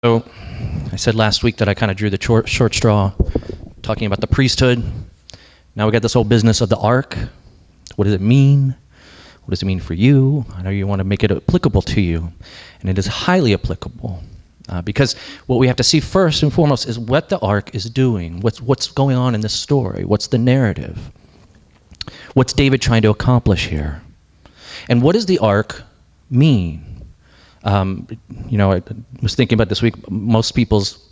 So I said last week that I kind of drew the short straw talking about the priesthood. Now we got this whole business of the ark. What does it mean? What does it mean for you? I know you want to make it applicable to you, and it is highly applicable because what we have to see first and foremost is what the ark is doing. What's going on in this story? What's the narrative? What's David trying to accomplish here? And what does the ark mean? I was thinking about this week, most people's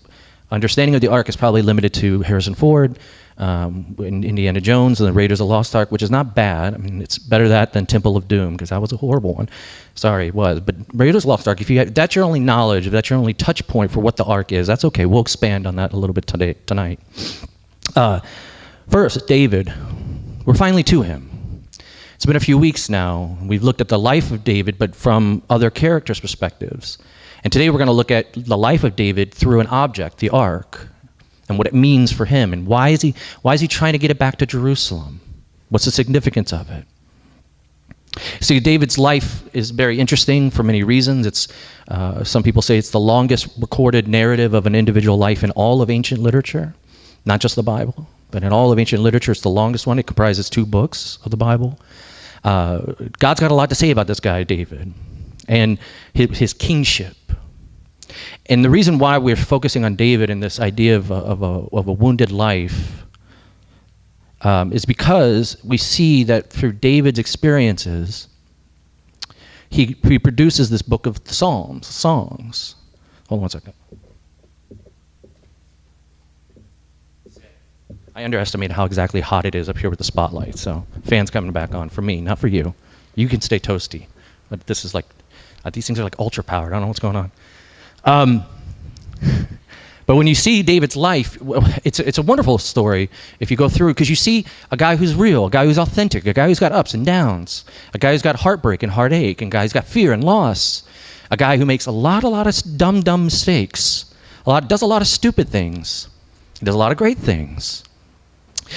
understanding of the ark is probably limited to Harrison Ford, in Indiana Jones and the Raiders of the Lost Ark, which is not bad. I mean, it's better that than Temple of Doom, because that was a horrible one. Sorry, it was. But Raiders of the Lost Ark, that's your only knowledge, if that's your only touch point for what the ark is, that's okay. We'll expand on that a little bit tonight. First, David. We're finally to him. It's been a few weeks now. We've looked at the life of David, but from other characters' perspectives. And today we're going to look at the life of David through an object, the ark, and what it means for him, and why is he trying to get it back to Jerusalem? What's the significance of it? See, David's life is very interesting for many reasons. It's some people say it's the longest recorded narrative of an individual life in all of ancient literature, not just the Bible, but in all of ancient literature, it's the longest one. It comprises 2 books of the Bible. God's got a lot to say about this guy, David, and his kingship. And the reason why we're focusing on David and this idea of a wounded life is because we see that through David's experiences, he produces this book of songs. Hold on one second. I underestimated how exactly hot it is up here with the spotlight, so fans coming back on for me, not for you. You can stay toasty, but this is like, these things are like ultra powered. I don't know what's going on. But when you see David's life, it's a wonderful story if you go through, because you see a guy who's real, a guy who's authentic, a guy who's got ups and downs, a guy who's got heartbreak and heartache, and a guy who's got fear and loss, a guy who makes a lot of dumb mistakes, does a lot of stupid things, he does a lot of great things.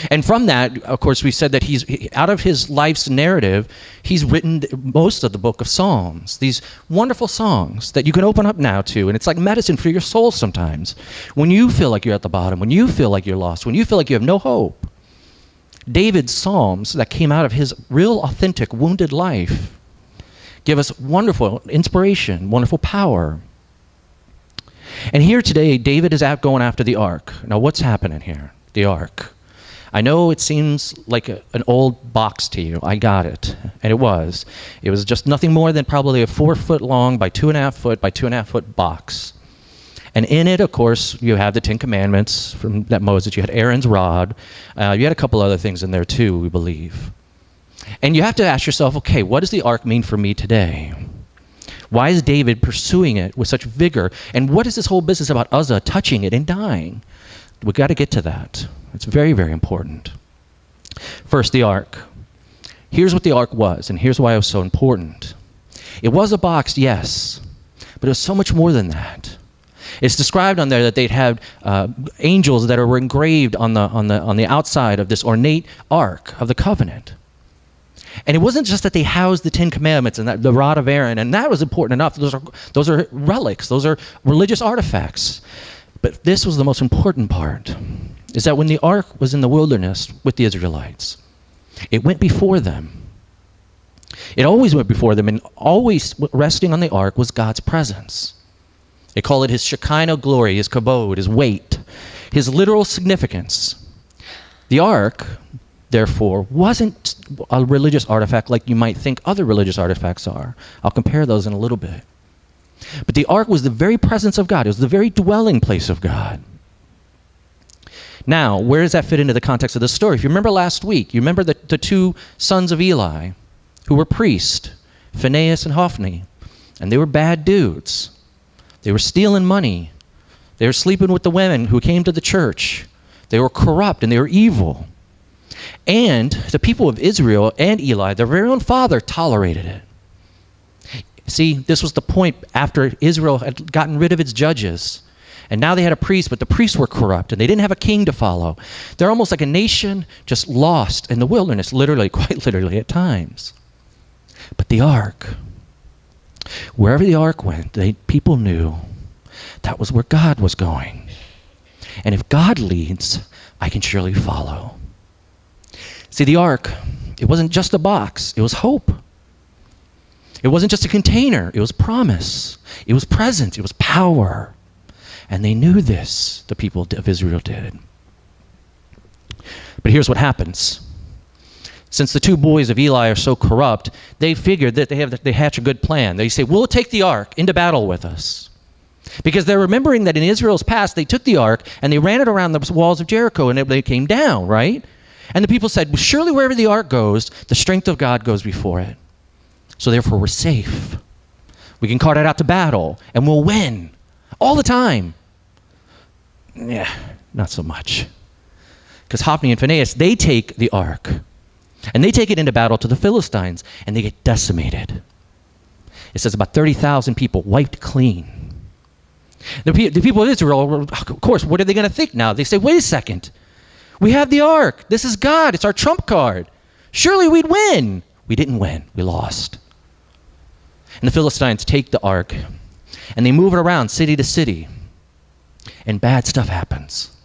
And from that, of course, we said that out of his life's narrative, he's written most of the book of Psalms, these wonderful songs that you can open up now to, and it's like medicine for your soul sometimes. When you feel like you're at the bottom, when you feel like you're lost, when you feel like you have no hope, David's Psalms that came out of his real, authentic, wounded life give us wonderful inspiration, wonderful power. And here today, David is out going after the ark. Now, what's happening here? The ark. I know it seems like an old box to you. I got it. And it was. It was just nothing more than probably a 4-foot long by 2.5 foot by 2.5 foot box. And in it, of course, you have the 10 Commandments from that Moses. You had Aaron's rod. You had a couple other things in there too, we believe. And you have to ask yourself, okay, what does the ark mean for me today? Why is David pursuing it with such vigor? And what is this whole business about Uzzah touching it and dying? We've got to get to that. It's very, very important. First, the ark. Here's what the ark was, and here's why it was so important. It was a box, yes, but it was so much more than that. It's described on there that they'd had angels that were engraved on the outside of this ornate ark of the covenant. And it wasn't just that they housed the 10 Commandments and the rod of Aaron, and that was important enough. Those are relics. Those are religious artifacts. But this was the most important part, is that when the ark was in the wilderness with the Israelites, it went before them. It always went before them, and always resting on the ark was God's presence. They call it his Shekinah glory, his kabod, his weight, his literal significance. The ark, therefore, wasn't a religious artifact like you might think other religious artifacts are. I'll compare those in a little bit. But the ark was the very presence of God. It was the very dwelling place of God. Now, where does that fit into the context of this story? If you remember last week, you remember the 2 sons of Eli who were priests, Phinehas and Hophni, and they were bad dudes. They were stealing money. They were sleeping with the women who came to the church. They were corrupt and they were evil. And the people of Israel and Eli, their very own father, tolerated it. See, this was the point after Israel had gotten rid of its judges. And now they had a priest, but the priests were corrupt, and they didn't have a king to follow. They're almost like a nation just lost in the wilderness, literally, quite literally at times. But the ark, wherever the ark went, people knew That was where God was going. And if God leads, I can surely follow. See, the ark, it wasn't just a box, it was hope. It wasn't just a container, it was promise. It was presence, it was power. And they knew this, the people of Israel did. But here's what happens. Since the two boys of Eli are so corrupt, they figured that they hatch a good plan. They say, we'll take the ark into battle with us. Because they're remembering that in Israel's past, they took the ark and they ran it around the walls of Jericho and they came down, right? And the people said, well, surely wherever the ark goes, the strength of God goes before it. So therefore, we're safe. We can cart it out to battle and we'll win all the time. Yeah, not so much. Because Hophni and Phinehas, they take the ark and they take it into battle to the Philistines and they get decimated. It says about 30,000 people wiped clean. The people of Israel, of course, what are they going to think now? They say, wait a second. We have the ark. This is God. It's our trump card. Surely we'd win. We didn't win. We lost. And the Philistines take the ark and they move it around city to city. And bad stuff happens.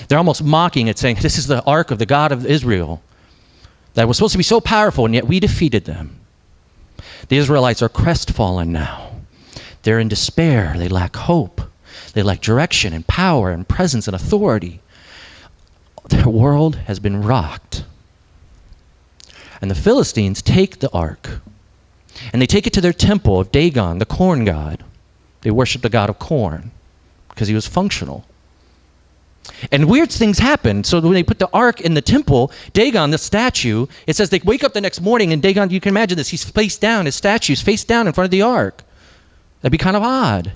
They're almost mocking it, saying, this is the ark of the God of Israel that was supposed to be so powerful, and yet we defeated them. The Israelites are crestfallen now. They're in despair. They lack hope. They lack direction and power and presence and authority. Their world has been rocked. And the Philistines take the ark, and they take it to their temple of Dagon, the corn god. They worship the god of corn because he was functional. And weird things happen. So when they put the ark in the temple, Dagon, the statue, it says they wake up the next morning and Dagon, you can imagine this, he's face down, his statue's face down in front of the ark. That'd be kind of odd.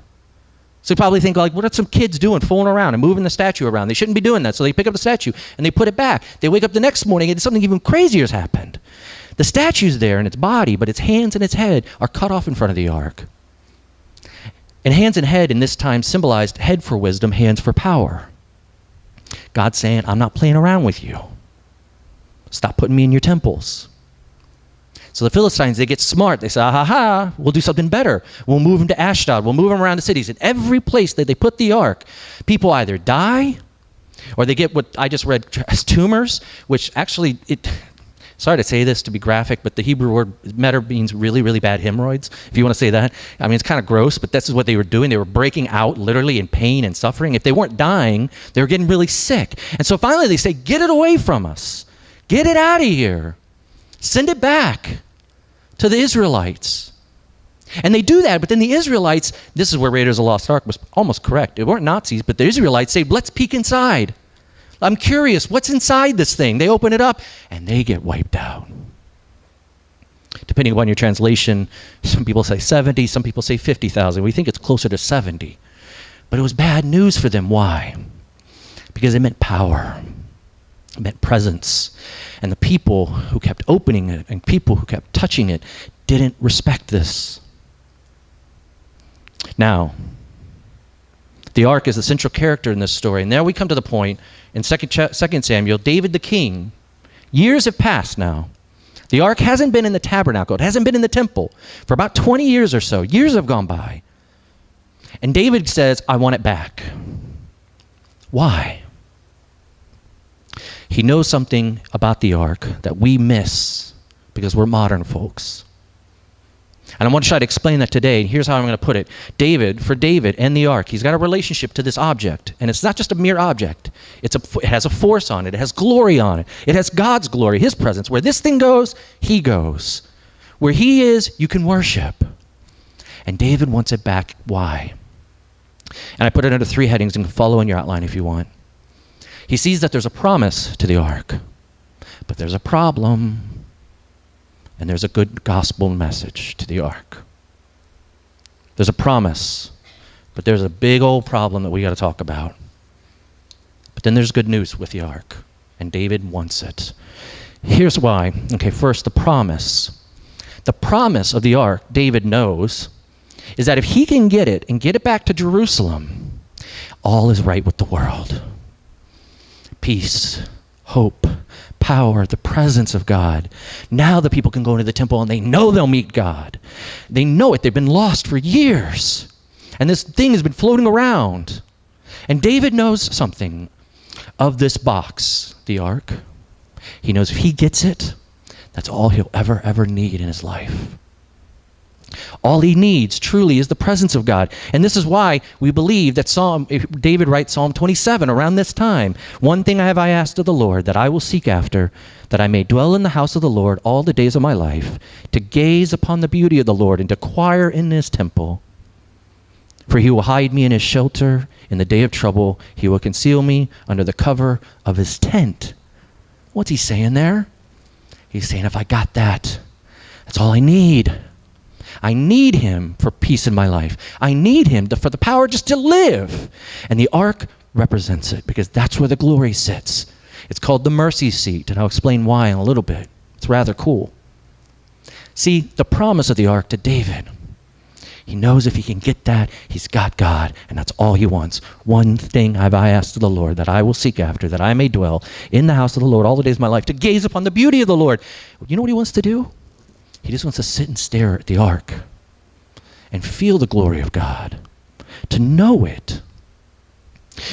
So you probably think, like, what are some kids doing, fooling around and moving the statue around? They shouldn't be doing that. So they pick up the statue and they put it back. They wake up the next morning and something even crazier has happened. The statue's there in its body, but its hands and its head are cut off in front of the ark. And hands and head in this time symbolized head for wisdom, hands for power. God's saying, I'm not playing around with you. Stop putting me in your temples. So the Philistines, they get smart. They say, we'll do something better. We'll move them to Ashdod. We'll move them around the cities. In every place that they put the ark, people either die or they get what I just read as tumors, which actually, sorry to say this to be graphic, but the Hebrew word meta means really, really bad hemorrhoids, if you want to say that. I mean, it's kind of gross, but this is what they were doing. They were breaking out literally in pain and suffering. If they weren't dying, they were getting really sick. And so finally they say, get it away from us. Get it out of here. Send it back to the Israelites. And they do that, but then the Israelites, this is where Raiders of the Lost Ark was almost correct. They weren't Nazis, but the Israelites say, let's peek inside. I'm curious, what's inside this thing? They open it up, and they get wiped out. Depending upon your translation, some people say 70, some people say 50,000. We think it's closer to 70. But it was bad news for them. Why? Because it meant power. It meant presence. And the people who kept opening it and people who kept touching it didn't respect this. Now, the ark is the central character in this story. And now we come to the point in 2 Samuel, David the king. Years have passed now. The ark hasn't been in the tabernacle. It hasn't been in the temple for about 20 years or so. Years have gone by. And David says, I want it back. Why? He knows something about the ark that we miss because we're modern folks. And I want to try to explain that today. Here's how I'm going to put it. For David and the ark, he's got a relationship to this object. And it's not just a mere object. It has a force on it. It has glory on it. It has God's glory, his presence. Where this thing goes, he goes. Where he is, you can worship. And David wants it back. Why? And I put it under 3 headings and follow in your outline if you want. He sees that there's a promise to the ark, but there's a problem. And there's a good gospel message to the ark. There's a promise, but there's a big old problem that we got to talk about. But then there's good news with the ark, and David wants it. Here's why. Okay, first, the promise. The promise of the ark, David knows, is that if he can get it and get it back to Jerusalem, all is right with the world. Peace, hope, power, the presence of God. Now the people can go into the temple and they know they'll meet God. They know it. They've been lost for years. And this thing has been floating around. And David knows something of this box, the ark. He knows if he gets it, that's all he'll ever need in his life. All he needs truly is the presence of God. And this is why we believe that David writes Psalm 27 around this time. One thing have I asked of the Lord, that I will seek after, that I may dwell in the house of the Lord all the days of my life, to gaze upon the beauty of the Lord and to inquire in his temple. For he will hide me in his shelter. In the day of trouble, he will conceal me under the cover of his tent. What's he saying there? He's saying, if I got that, that's all I need. I need him for peace in my life. I need him for the power just to live. And the ark represents it because that's where the glory sits. It's called the mercy seat, and I'll explain why in a little bit. It's rather cool. See, the promise of the ark to David, he knows if he can get that, he's got God, and that's all he wants. One thing have I asked of the Lord, that I will seek after, that I may dwell in the house of the Lord all the days of my life, to gaze upon the beauty of the Lord. You know what he wants to do? He just wants to sit and stare at the ark and feel the glory of God, to know it.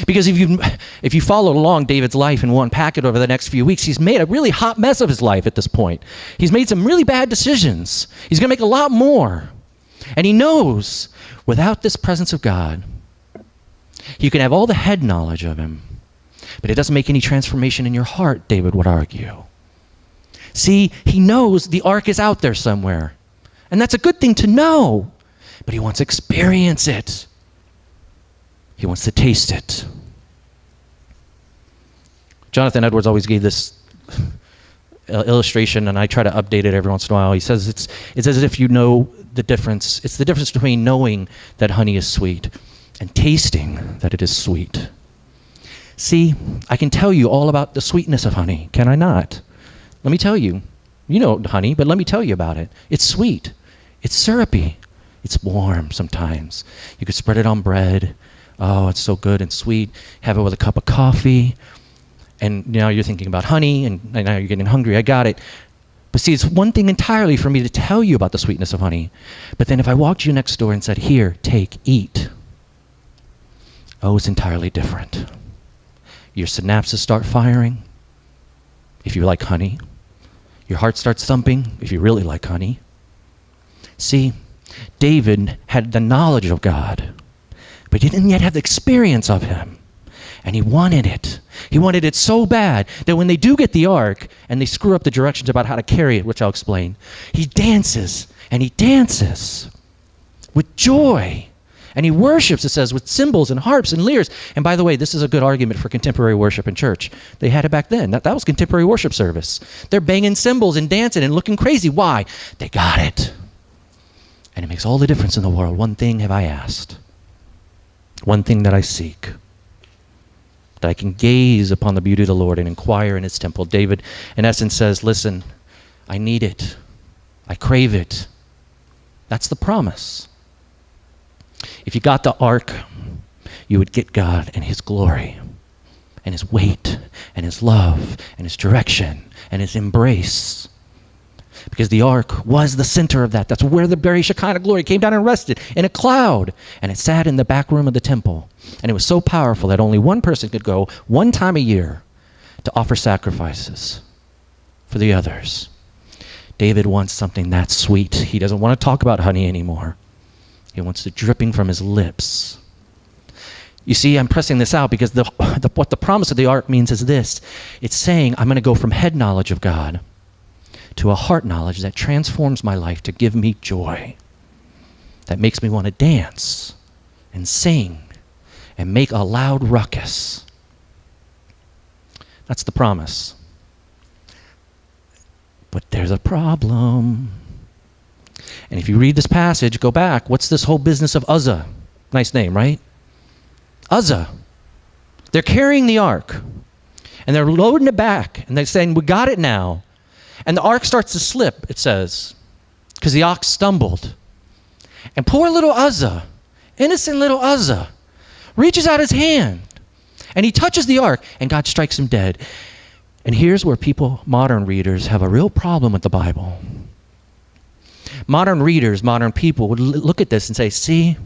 Because if you followed along David's life and we'll unpack it over the next few weeks, he's made a really hot mess of his life at this point. He's made some really bad decisions. He's going to make a lot more. And he knows without this presence of God, you can have all the head knowledge of him, but it doesn't make any transformation in your heart, David would argue. See, he knows the ark is out there somewhere. And that's a good thing to know. But he wants to experience it. He wants to taste it. Jonathan Edwards always gave this illustration, and I try to update it every once in a while. He says it's as if you know the difference. It's the difference between knowing that honey is sweet and tasting that it is sweet. See, I can tell you all about the sweetness of honey, can I not? Let me tell you. You know honey, but let me tell you about it. It's sweet. It's syrupy. It's warm sometimes. You could spread it on bread. Oh, it's so good and sweet. Have it with a cup of coffee. And now you're thinking about honey, and now you're getting hungry. I got it. But see, it's one thing entirely for me to tell you about the sweetness of honey. But then if I walked you next door and said, here, take, eat. Oh, it's entirely different. Your synapses start firing, if you like honey. Your heart starts thumping, if you really like honey. See, David had the knowledge of God, but he didn't yet have the experience of him. And he wanted it. He wanted it so bad that when they do get the ark and they screw up the directions about how to carry it, which I'll explain, he dances and he dances with joy. And he worships, it says, with cymbals and harps and lyres. And by the way, this is a good argument for contemporary worship in church. They had it back then. That was contemporary worship service. They're banging cymbals and dancing and looking crazy. Why? They got it. And it makes all the difference in the world. One thing have I asked. One thing that I seek. That I can gaze upon the beauty of the Lord and inquire in his temple. David, in essence, says, listen, I need it. I crave it. That's the promise. If you got the ark, you would get God and his glory and his weight and his love and his direction and his embrace. Because the ark was the center of that. That's where the very Shekinah glory came down and rested in a cloud. And it sat in the back room of the temple. And it was so powerful that only one person could go one time a year to offer sacrifices for the others. David wants something that sweet. He doesn't want to talk about honey anymore. He wants the dripping from his lips. You see, I'm pressing this out because what the promise of the ark means is this. It's saying I'm going to go from head knowledge of God to a heart knowledge that transforms my life to give me joy, that makes me want to dance and sing and make a loud ruckus. That's the promise. But there's a problem. And if you read this passage, go back, what's this whole business of Uzzah? Nice name, right? Uzzah. They're carrying the ark, and they're loading it back, and they're saying, we got it now. And the ark starts to slip, it says, because the ox stumbled. And poor little Uzzah, innocent little Uzzah, reaches out his hand, and he touches the ark, and God strikes him dead. And here's where modern readers, have a real problem with the Bible. Modern readers, modern people would look at this and say, see,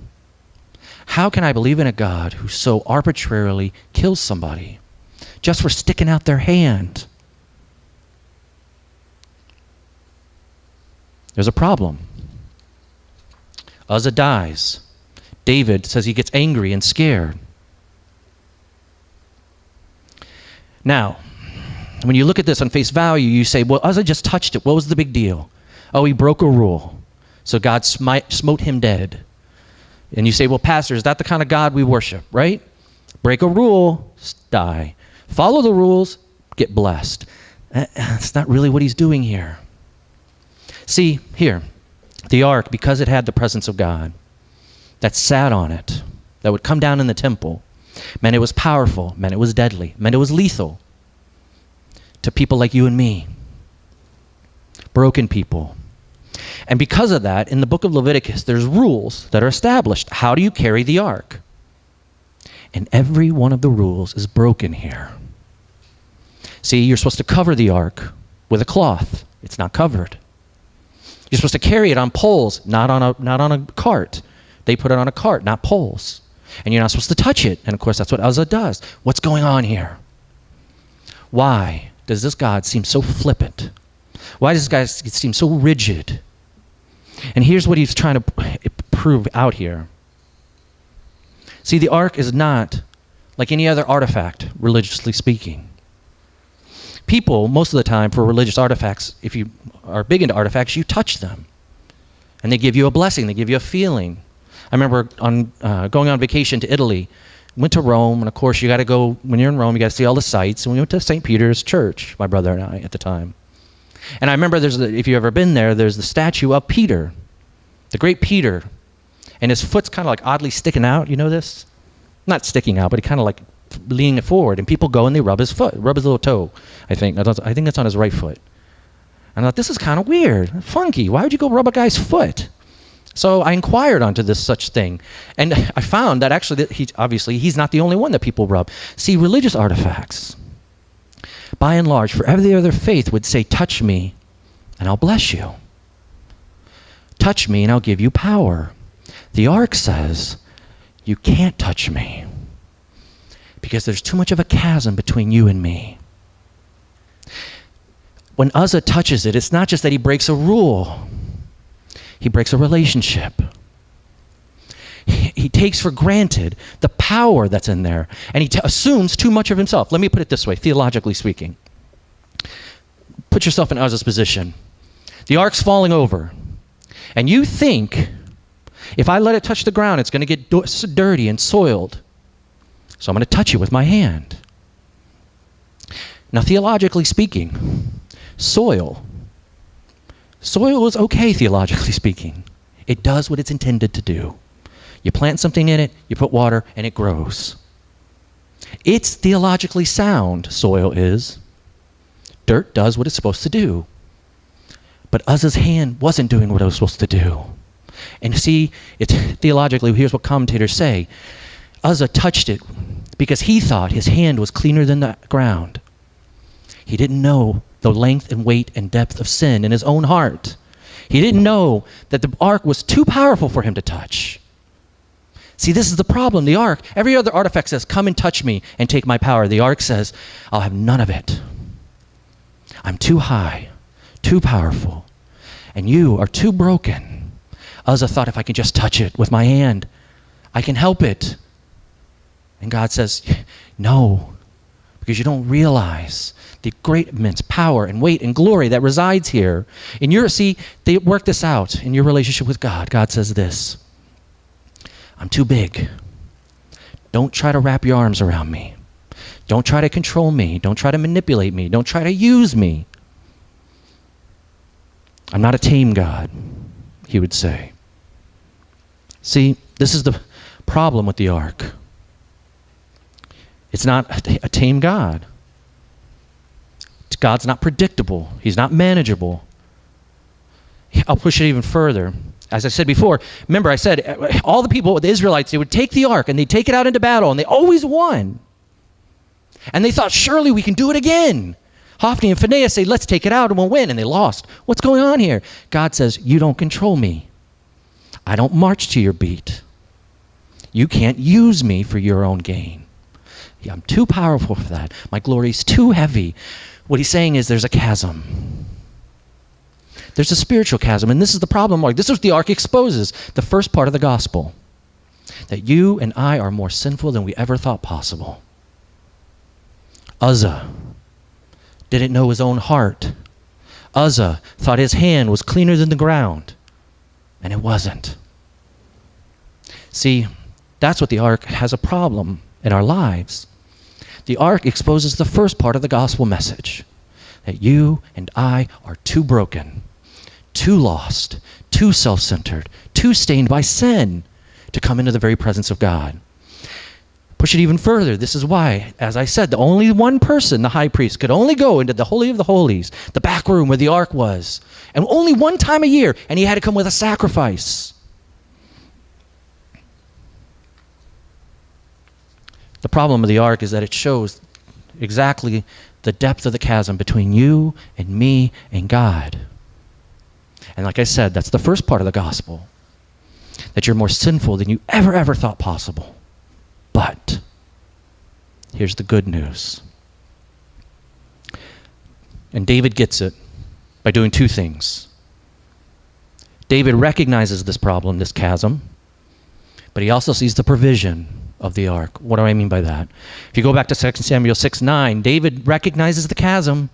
How can I believe in a God who so arbitrarily kills somebody just for sticking out their hand? There's a problem. Uzzah dies. David says he gets angry and scared. Now, when you look at this on face value, you say, well, Uzzah just touched it. What was the big deal? Oh, he broke a rule. So God smote him dead. And you say, well, Pastor, is that the kind of God we worship, right? Break a rule, die. Follow the rules, get blessed. That's not really what he's doing here. See, here, the ark, because it had the presence of God that sat on it, that would come down in the temple, meant it was powerful, meant it was deadly, meant it was lethal to people like you and me, broken people. And because of that, in the book of Leviticus, there's rules that are established. How do you carry the ark? And every one of the rules is broken here. See, you're supposed to cover the ark with a cloth. It's not covered. You're supposed to carry it on poles, not on a cart. They put it on a cart, not poles. And you're not supposed to touch it. And of course, that's what Uzzah does. What's going on here? Why does this God seem so flippant? Why does this guy seem so rigid? And here's what he's trying to prove out here. See, the ark is not like any other artifact, religiously speaking. People, most of the time, for religious artifacts, if you are big into artifacts, you touch them. And they give you a blessing. They give you a feeling. I remember going on vacation to Italy, went to Rome, and of course you got to go, when you're in Rome, you got to see all the sights. And we went to St. Peter's Church, my brother and I, at the time. And I remember if you've ever been there, there's the statue of Peter, the great Peter. And his foot's kind of like oddly sticking out. You know this? Not sticking out, but he kind of like leaning it forward. And people go and they rub his foot, rub his little toe, I think. I think it's on his right foot. And I thought, this is kind of weird, funky. Why would you go rub a guy's foot? So I inquired onto this such thing. And I found that actually, he's not the only one that people rub. See, religious artifacts, by and large, for every other faith would say, touch me and I'll bless you. Touch me and I'll give you power. The ark says, you can't touch me because there's too much of a chasm between you and me. When Uzzah touches it, it's not just that he breaks a rule. He breaks a relationship. He takes for granted the power that's in there, and he assumes too much of himself. Let me put it this way, theologically speaking. Put yourself in Uzzah's position. The ark's falling over, and you think, if I let it touch the ground, it's going to get dirty and soiled. So I'm going to touch it with my hand. Now, theologically speaking, soil is okay, theologically speaking. It does what it's intended to do. You plant something in it, you put water, and it grows. It's theologically sound, soil is. Dirt does what it's supposed to do. But Uzzah's hand wasn't doing what it was supposed to do. And see, it's theologically, here's what commentators say. Uzzah touched it because he thought his hand was cleaner than the ground. He didn't know the length and weight and depth of sin in his own heart. He didn't know that the ark was too powerful for him to touch. See, this is the problem. The ark, every other artifact says, come and touch me and take my power. The ark says, I'll have none of it. I'm too high, too powerful, and you are too broken. Uzzah thought, if I can just touch it with my hand, I can help it. And God says, no, because you don't realize the great immense power and weight and glory that resides here. They work this out in your relationship with God. God says this, I'm too big. Don't try to wrap your arms around me. Don't try to control me. Don't try to manipulate me. Don't try to use me. I'm not a tame God, he would say. See, this is the problem with the ark. It's not a tame God. God's not predictable. He's not manageable. I'll push it even further. As I said before, remember I said all the people, the Israelites, they would take the ark and they'd take it out into battle and they always won. And they thought, surely we can do it again. Hophni and Phinehas say, let's take it out and we'll win. And they lost. What's going on here? God says, you don't control me. I don't march to your beat. You can't use me for your own gain. Yeah, I'm too powerful for that. My glory is too heavy. What he's saying is there's a chasm. There's a spiritual chasm, and this is the problem. This is what the ark exposes, the first part of the gospel, that you and I are more sinful than we ever thought possible. Uzzah didn't know his own heart. Uzzah thought his hand was cleaner than the ground, and it wasn't. See, that's what the ark has a problem in our lives. The ark exposes the first part of the gospel message, that you and I are too broken, too lost, too self-centered, too stained by sin to come into the very presence of God. Push it even further. This is why, as I said, the only one person, the high priest, could only go into the Holy of the Holies, the back room where the ark was, and only one time a year, and he had to come with a sacrifice. The problem of the ark is that it shows exactly the depth of the chasm between you and me and God. And like I said, that's the first part of the gospel, that you're more sinful than you ever thought possible. But here's the good news. And David gets it by doing two things. David recognizes this problem, this chasm, but he also sees the provision of the ark. What do I mean by that? If you go back to 2 Samuel 6:9, David recognizes the chasm.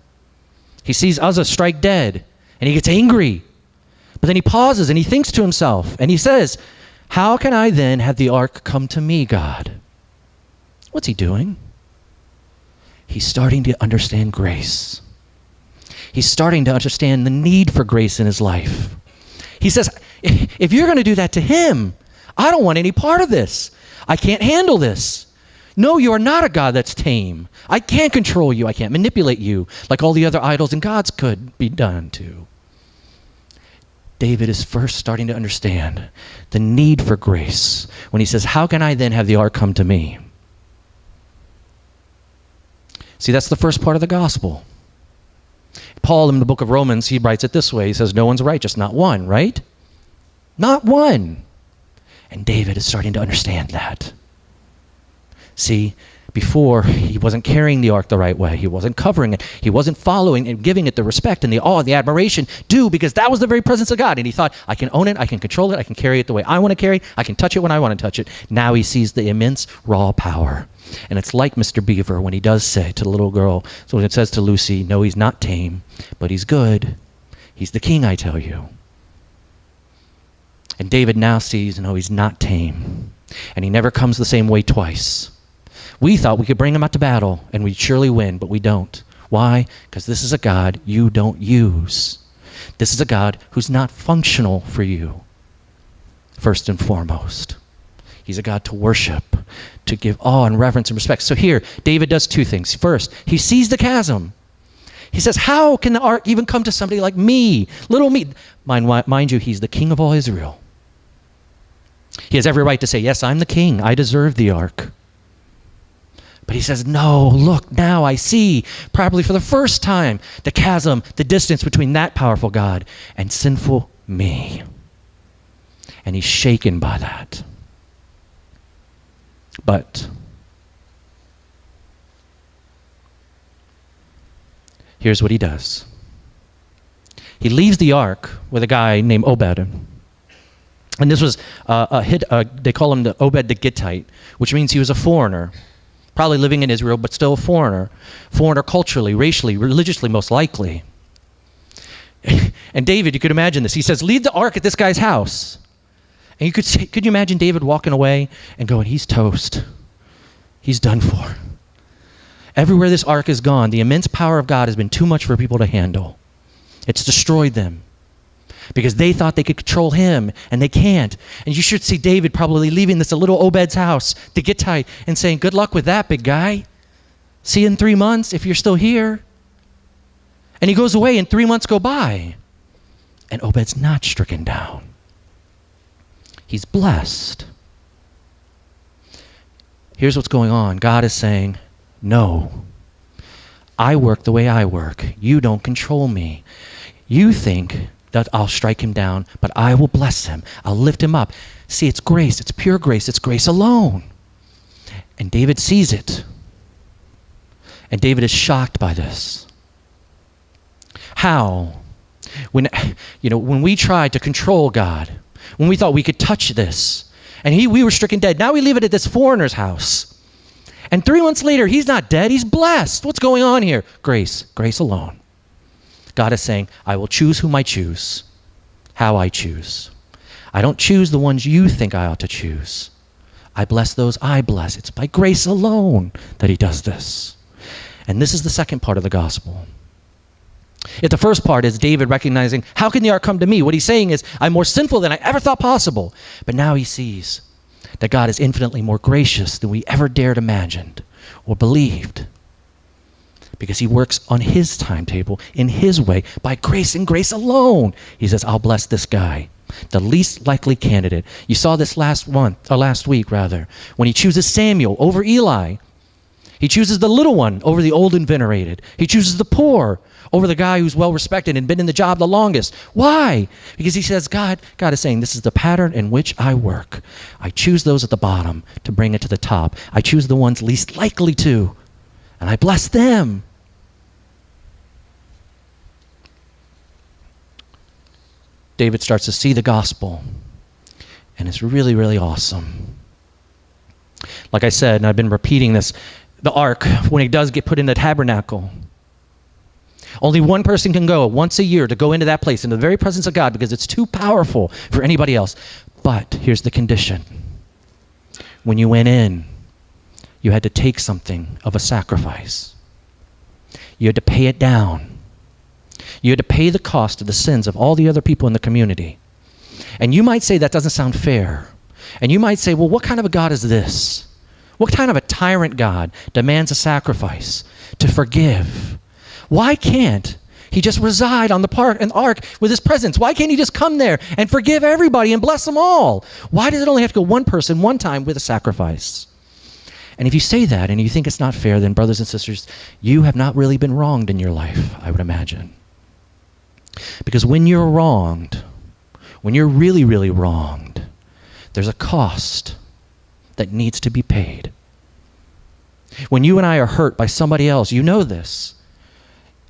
He sees Uzzah strike dead, and he gets angry. But then he pauses and he thinks to himself, and he says, how can I then have the ark come to me, God? What's he doing? He's starting to understand grace. He's starting to understand the need for grace in his life. He says, if you're going to do that to him, I don't want any part of this. I can't handle this. No, you are not a God that's tame. I can't control you. I can't manipulate you like all the other idols and gods could be done to. David is first starting to understand the need for grace when he says, how can I then have the ark come to me? See, that's the first part of the gospel. Paul in the book of Romans, he writes it this way. He says, no one's righteous, not one, right? Not one. And David is starting to understand that. See, before, he wasn't carrying the ark the right way. He wasn't covering it. He wasn't following and giving it the respect and the awe, the admiration due, because that was the very presence of God. And he thought, I can own it, I can control it, I can carry it the way I want to carry it, I can touch it when I want to touch it. Now he sees the immense raw power. And it's like Mr. Beaver when he does say to the little girl, so when it says to Lucy, no, he's not tame, but he's good. He's the king, I tell you. And David now sees, no, he's not tame. And he never comes the same way twice. We thought we could bring him out to battle and we'd surely win, but we don't. Why? Because this is a God you don't use. This is a God who's not functional for you, first and foremost. He's a God to worship, to give awe and reverence and respect. So here, David does two things. First, he sees the chasm. He says, how can the ark even come to somebody like me, little me? Mind you, he's the king of all Israel. He has every right to say, yes, I'm the king. I deserve the ark. But he says, no, look, now I see, probably for the first time, the chasm, the distance between that powerful God and sinful me. And he's shaken by that. But here's what he does. He leaves the ark with a guy named Obed. And this was they call him the Obed the Gittite, which means he was a foreigner. Probably living in Israel, but still a foreigner. Foreigner culturally, racially, religiously, most likely. And David, you could imagine this. He says, leave the ark at this guy's house. And could you imagine David walking away and going, he's toast. He's done for. Everywhere this ark has gone, the immense power of God has been too much for people to handle. It's destroyed them. Because they thought they could control him, and they can't. And you should see David probably leaving this little Obed's house, the Gittite, and saying, good luck with that, big guy. See you in 3 months if you're still here. And he goes away, and 3 months go by. And Obed's not stricken down. He's blessed. Here's what's going on. God is saying, no. I work the way I work. You don't control me. You think that I'll strike him down, but I will bless him. I'll lift him up. See, it's grace. It's pure grace. It's grace alone. And David sees it. And David is shocked by this. How? When we tried to control God, when we thought we could touch this, and we were stricken dead. Now we leave it at this foreigner's house. And 3 months later, he's not dead. He's blessed. What's going on here? Grace. Grace alone. God is saying, I will choose whom I choose, how I choose. I don't choose the ones you think I ought to choose. I bless those I bless. It's by grace alone that he does this. And this is the second part of the gospel. If the first part is David recognizing, how can the ark come to me? What he's saying is, I'm more sinful than I ever thought possible. But now he sees that God is infinitely more gracious than we ever dared imagined or believed. Because he works on his timetable, in his way, by grace and grace alone. He says, I'll bless this guy, the least likely candidate. You saw this last week, when he chooses Samuel over Eli. He chooses the little one over the old and venerated. He chooses the poor over the guy who's well-respected and been in the job the longest. Why? Because he says, God is saying, this is the pattern in which I work. I choose those at the bottom to bring it to the top. I choose the ones least likely to, and I bless them. David starts to see the gospel, and it's really, really awesome. Like I said, and I've been repeating this, the ark, when it does get put in the tabernacle, only one person can go once a year to go into that place, into the very presence of God, because it's too powerful for anybody else. But here's the condition. When you went in, you had to take something of a sacrifice. You had to pay it down. You had to pay the cost of the sins of all the other people in the community. And you might say that doesn't sound fair. And you might say, well, what kind of a God is this? What kind of a tyrant God demands a sacrifice to forgive? Why can't he just reside on the ark with his presence? Why can't he just come there and forgive everybody and bless them all? Why does it only have to go one person one time with a sacrifice? And if you say that and you think it's not fair, then brothers and sisters, you have not really been wronged in your life, I would imagine. Because when you're wronged, when you're really, really wronged, there's a cost that needs to be paid. When you and I are hurt by somebody else, you know this.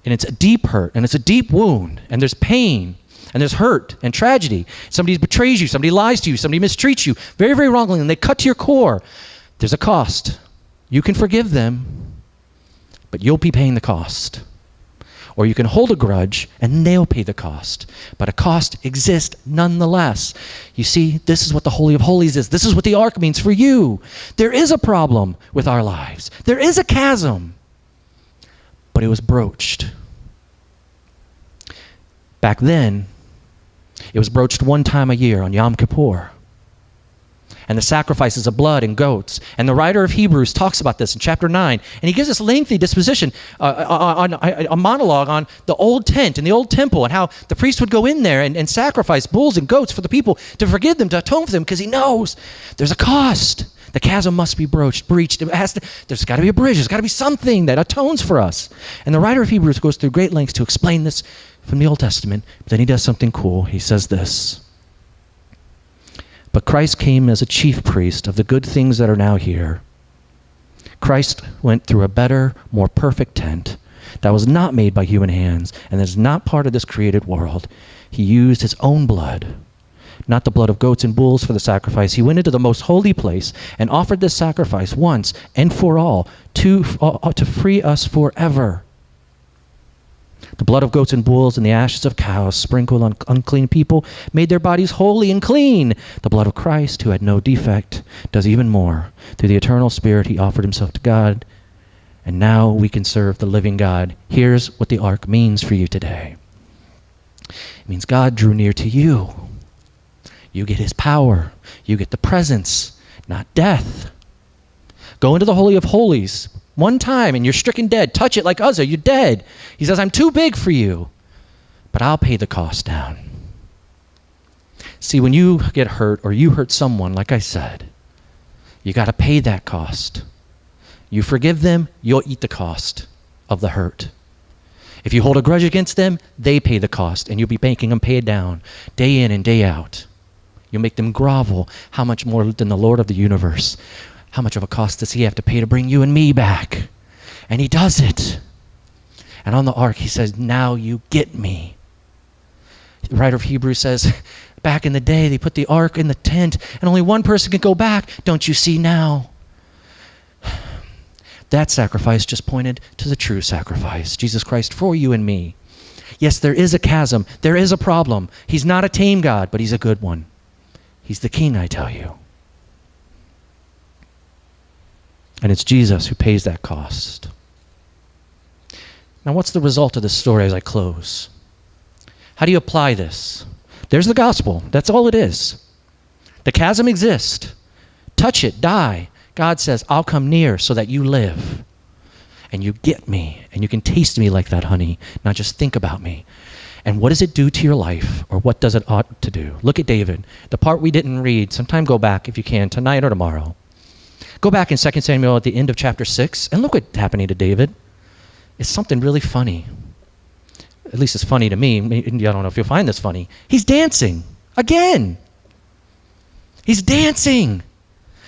And it's a deep hurt, and it's a deep wound, and there's pain, and there's hurt and tragedy. Somebody betrays you, somebody lies to you, somebody mistreats you very, very wrongly, and they cut to your core. There's a cost. You can forgive them, but you'll be paying the cost. Or you can hold a grudge, and they'll pay the cost. But a cost exists nonetheless. You see, this is what the Holy of Holies is. This is what the ark means for you. There is a problem with our lives. There is a chasm. But it was broached. Back then, it was broached one time a year on Yom Kippur. And the sacrifices of blood and goats. And the writer of Hebrews talks about this in chapter 9. And he gives this lengthy disposition, a monologue on the old tent and the old temple and how the priest would go in there and sacrifice bulls and goats for the people to forgive them, to atone for them, because he knows there's a cost. The chasm must be breached. There's got to be a bridge. There's got to be something that atones for us. And the writer of Hebrews goes through great lengths to explain this from the Old Testament. But then he does something cool. He says this. But Christ came as a chief priest of the good things that are now here. Christ went through a better, more perfect tent that was not made by human hands and is not part of this created world. He used his own blood, not the blood of goats and bulls for the sacrifice. He went into the most holy place and offered this sacrifice once and for all to free us forever. The blood of goats and bulls and the ashes of cows sprinkled on unclean people made their bodies holy and clean. The blood of Christ, who had no defect, does even more. Through the eternal Spirit, he offered himself to God, and now we can serve the living God. Here's what the ark means for you today. It means God drew near to you. You get his power. You get the presence, not death. Go into the Holy of Holies one time and you're stricken dead. Touch it like Uzzah, you're dead. He says, I'm too big for you, but I'll pay the cost down. See, when you get hurt or you hurt someone, like I said, you got to pay that cost. You forgive them, you'll eat the cost of the hurt. If you hold a grudge against them, they pay the cost, and you'll be making them pay it down day in and day out. You'll make them grovel. How much more than the Lord of the universe? How much of a cost does he have to pay to bring you and me back? And he does it. And on the ark, he says, now you get me. The writer of Hebrews says, back in the day, they put the ark in the tent, and only one person could go back. Don't you see now? That sacrifice just pointed to the true sacrifice, Jesus Christ for you and me. Yes, there is a chasm. There is a problem. He's not a tame God, but he's a good one. He's the king, I tell you. And it's Jesus who pays that cost. Now, what's the result of this story as I close? How do you apply this? There's the gospel. That's all it is. The chasm exists. Touch it, die. God says, I'll come near so that you live. And you get me. And you can taste me like that honey, not just think about me. And what does it do to your life? Or what does it ought to do? Look at David. The part we didn't read. Sometime go back if you can, tonight or tomorrow. Go back in 2 Samuel at the end of chapter 6 and look what's happening to David. It's something really funny. At least it's funny to me. I don't know if you'll find this funny. He's dancing again. He's dancing.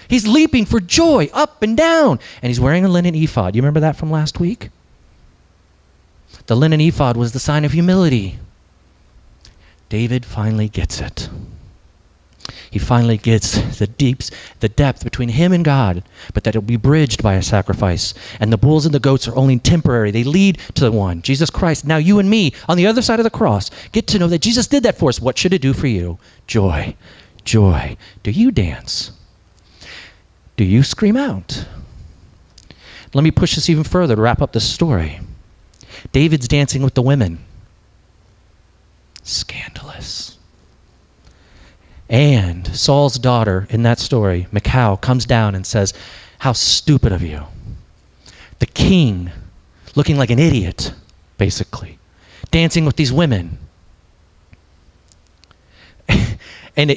He's leaping for joy up and down. And he's wearing a linen ephod. You remember that from last week? The linen ephod was the sign of humility. David finally gets it. He finally gets the depth between him and God, but that it'll be bridged by a sacrifice. And the bulls and the goats are only temporary. They lead to the one, Jesus Christ. Now you and me, on the other side of the cross, get to know that Jesus did that for us. What should it do for you? Joy. Joy. Do you dance? Do you scream out? Let me push this even further to wrap up this story. David's dancing with the women. Scandalous. And Saul's daughter in that story, Michal, comes down and says, how stupid of you. The king, looking like an idiot, basically, dancing with these women. And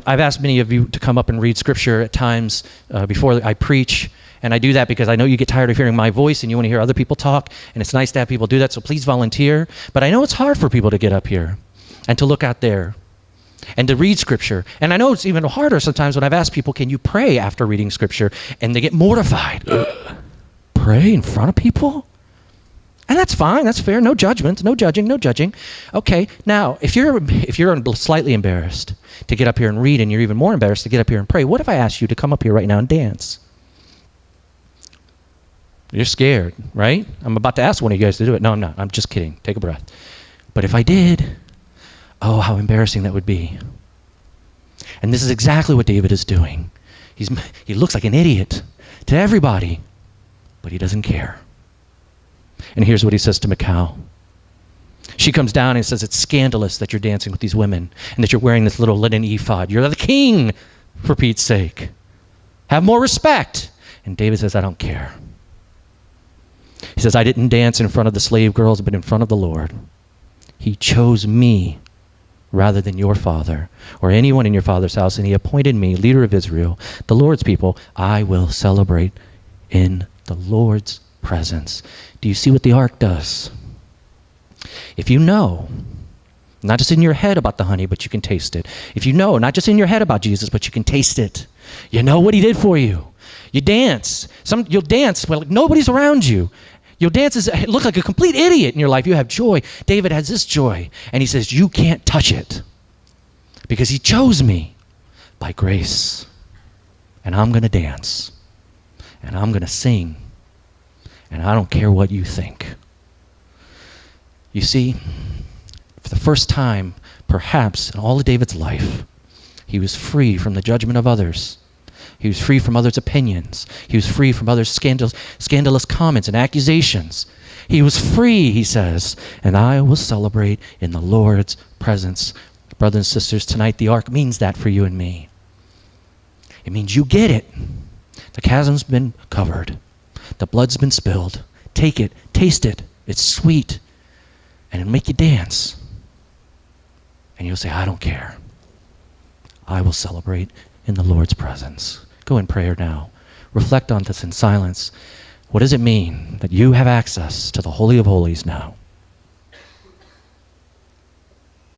I've asked many of you to come up and read scripture at times before I preach. And I do that because I know you get tired of hearing my voice and you want to hear other people talk. And it's nice to have people do that, so please volunteer. But I know it's hard for people to get up here and to look out there and to read scripture. And I know it's even harder sometimes when I've asked people, can you pray after reading scripture? And they get mortified. Pray in front of people? And that's fine, that's fair, no judgment, no judging. Okay, now, if you're slightly embarrassed to get up here and read and you're even more embarrassed to get up here and pray, what if I asked you to come up here right now and dance? You're scared, right? I'm about to ask one of you guys to do it. No, I'm not. I'm just kidding. Take a breath. But if I did, oh, how embarrassing that would be. And this is exactly what David is doing. He looks like an idiot to everybody, but he doesn't care. And here's what he says to Michal. She comes down and says, it's scandalous that you're dancing with these women and that you're wearing this little linen ephod. You're the king, for Pete's sake. Have more respect. And David says, I don't care. He says, I didn't dance in front of the slave girls, but in front of the Lord. He chose me rather than your father or anyone in your father's house, and he appointed me leader of Israel, the Lord's people. I will celebrate in the Lord's presence. Do you see what the ark does? If you know, not just in your head about the honey, but you can taste it. If you know, not just in your head about Jesus, but you can taste it. You know what he did for you. You dance. You'll dance when nobody's around you. You'll dance look like a complete idiot in your life. You have joy. David has this joy. And he says, you can't touch it because he chose me by grace. And I'm going to dance. And I'm going to sing. And I don't care what you think. You see, for the first time, perhaps in all of David's life, he was free from the judgment of others. He was free from others' opinions. He was free from others' scandalous comments and accusations. He was free, he says, and I will celebrate in the Lord's presence. Brothers and sisters, tonight the ark means that for you and me. It means you get it. The chasm's been covered. The blood's been spilled. Take it, taste it. It's sweet. And it'll make you dance. And you'll say, I don't care. I will celebrate in the Lord's presence. Go in prayer now. Reflect on this in silence. What does it mean that you have access to the Holy of Holies now?